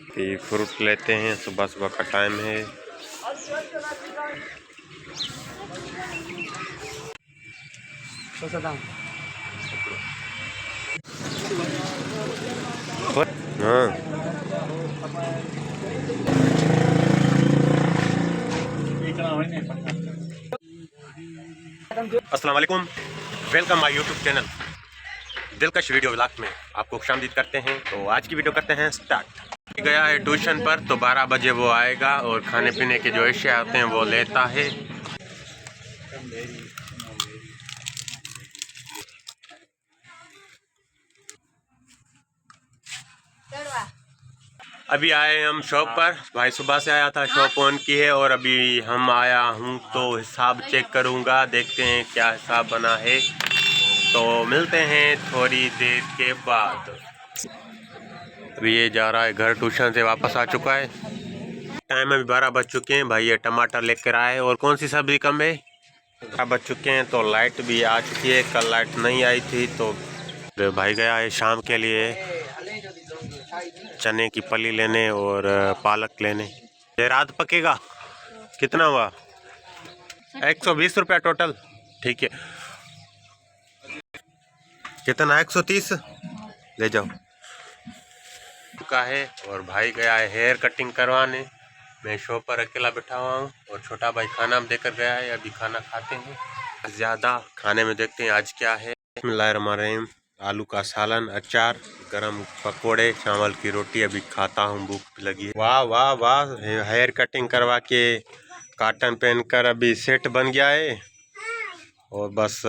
कि फ्रूट लेते हैं, सुबह सुबह का टाइम है। हाँ, अस्सलाम वालेकुम, वेलकम माय यूट्यूब चैनल दिलकश वीडियो व्लॉग में आपको खुशामदीद करते हैं। तो आज की वीडियो करते हैं स्टार्ट। गया है ट्यूशन पर, तो 12 बजे वो आएगा और खाने पीने के जो एशिया आते हैं वो लेता है। अभी आए हम शॉप पर, भाई सुबह से आया था, शॉप ऑन की है और अभी हम आया हूँ तो हिसाब चेक करूँगा, देखते हैं क्या हिसाब बना है। तो मिलते हैं थोड़ी देर के बाद। अभी ये जा रहा है घर, ट्यूशन से वापस आ चुका है। टाइम अभी 12 बज चुके हैं। भाई ये टमाटर लेकर आए और कौन सी सब्जी कम है। 12 बज चुके हैं तो लाइट भी आ चुकी है, कल लाइट नहीं आई थी। तो भाई गया है शाम के लिए चने की फली लेने और पालक लेने। ये रात पकेगा। कितना हुआ? 120 रुपया टोटल। ठीक है, कितना? 130 ले जाओ का है। और भाई गया है हेयर कटिंग करवाने। मैं शॉप पर अकेला बैठा हुआ हूँ और छोटा भाई खाना में देकर गया है। अभी खाना खाते हैं, ज़्यादा खाने में देखते हैं आज क्या है। बिस्मिल्लाहिर्रहमानिर्रहीम। आलू का सालन, अचार, गरम पकोड़े, चावल की रोटी। अभी खाता हूँ, भूख भी लगी है। वाह वाह वाह, हेयर कटिंग करवा के काटन पहनकर अभी सेट बन गया है और बस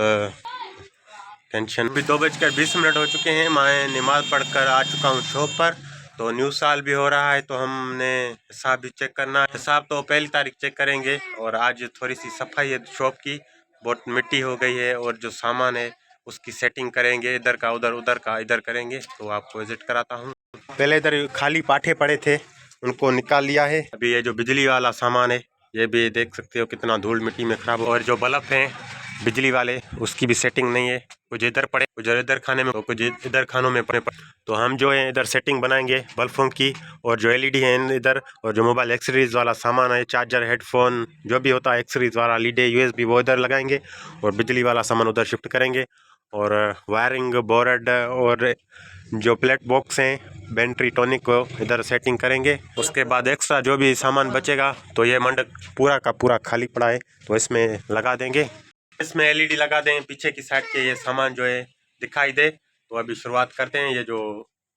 टेंशन। अभी 2:20 हो चुके हैं। मैं नमाज पढ़कर आ चुका हूँ शॉप पर। तो न्यू साल भी हो रहा है तो हमने हिसाब भी चेक करना है। हिसाब तो पहली तारीख चेक करेंगे। और आज थोड़ी सी सफाई है शॉप की, बहुत मिट्टी हो गई है और जो सामान है उसकी सेटिंग करेंगे। इधर का उधर, उधर का इधर करेंगे। तो आपको विजिट कराता हूँ। पहले इधर खाली पाठे पड़े थे, उनको निकाल लिया है। अभी ये जो बिजली वाला सामान है ये भी देख सकते हो कितना धूल मिट्टी में खराब। और जो बल्ब हैं बिजली वाले उसकी भी सेटिंग नहीं है, कुछ इधर पड़े, कुछ इधर खाने में, कुछ इधर खानों में पड़े। तो हम जो है इधर सेटिंग बनाएंगे बल्बों की। और जो एलईडी है इधर, और जो मोबाइल एक्सेसरीज वाला सामान है, चार्जर, हेडफोन, जो भी होता है एक्सेसरीज वाला, लीडे, यूएसबी, वो इधर लगाएंगे और बिजली वाला सामान उधर शिफ्ट करेंगे। और वायरिंग बोर्ड और जो प्लेट बॉक्स हैं बैटरी टॉनिक को इधर सेटिंग करेंगे। उसके बाद एक्स्ट्रा जो भी सामान बचेगा तो ये मंडप पूरा का पूरा खाली पड़ा है तो इसमें लगा देंगे। इसमें एलईडी लगा दें, पीछे की साइड के ये सामान जो है दिखाई दे। तो अभी शुरुआत करते हैं, ये जो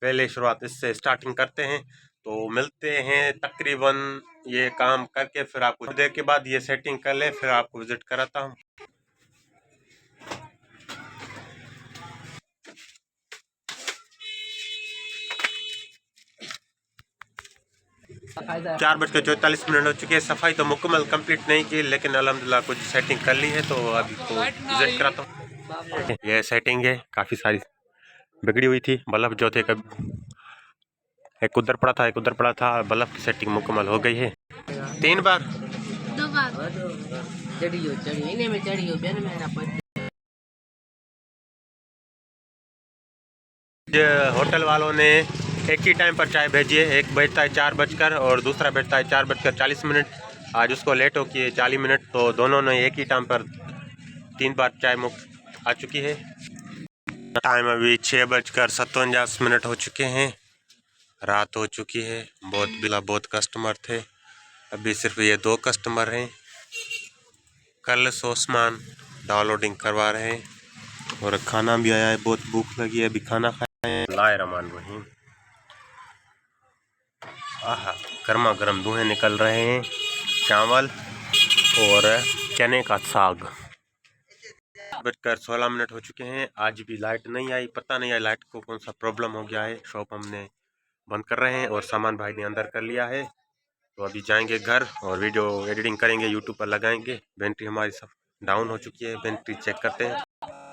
पहले शुरुआत इससे स्टार्टिंग करते हैं। तो मिलते हैं तकरीबन ये काम करके, फिर आपको देर के बाद ये सेटिंग कर ले, फिर आपको विजिट कराता हूँ। 4:44 हो चुके हैं। सफाई तो मुकम्मल कंप्लीट नहीं की, लेकिन अल्हम्दुलिल्लाह कुछ सेटिंग कर ली है। तो अभी तो विजिट कराता हूँ। ये सेटिंग है, काफ़ी सारी बिगड़ी हुई थी। बल्ब जो थे कभी एक उधर पड़ा था, एक उधर पड़ा था। बल्ब की सेटिंग मुकम्मल हो गई है। 3 बार 2 बार चढ़ी इन्हें में चढ़ी हो बेन मेरा पर। होटल वालों ने एक ही टाइम पर चाय भेजी है। एक बजता है 4 बजकर और दूसरा बजता है 4:40। आज उसको लेट हो की 40 मिनट। तो दोनों ने एक ही टाइम पर 3 बार चाय मुफ्त आ चुकी है। टाइम अभी 6:57 हो चुके हैं। रात हो चुकी है। बहुत कस्टमर थे, अभी सिर्फ ये 2 कस्टमर हैं। कल सोसमान डाउनलोडिंग करवा रहे हैं और खाना भी आया है। बहुत भूख लगी है, अभी खाना खाए हैं। बिस्मिल्लाहिर्रहमानिर्रहीम। आहा, गर्मा गर्म धुएं निकल रहे हैं। चावल और चने का साग। 16 हो चुके हैं। आज भी लाइट नहीं आई, पता नहीं है लाइट को कौन सा प्रॉब्लम हो गया है। शॉप हमने बंद कर रहे हैं और सामान भाई ने अंदर कर लिया है। तो अभी जाएंगे घर और वीडियो एडिटिंग करेंगे, यूट्यूब पर लगाएंगे। बैटरी हमारी सब डाउन हो चुकी है, बैटरी चेक करते हैं।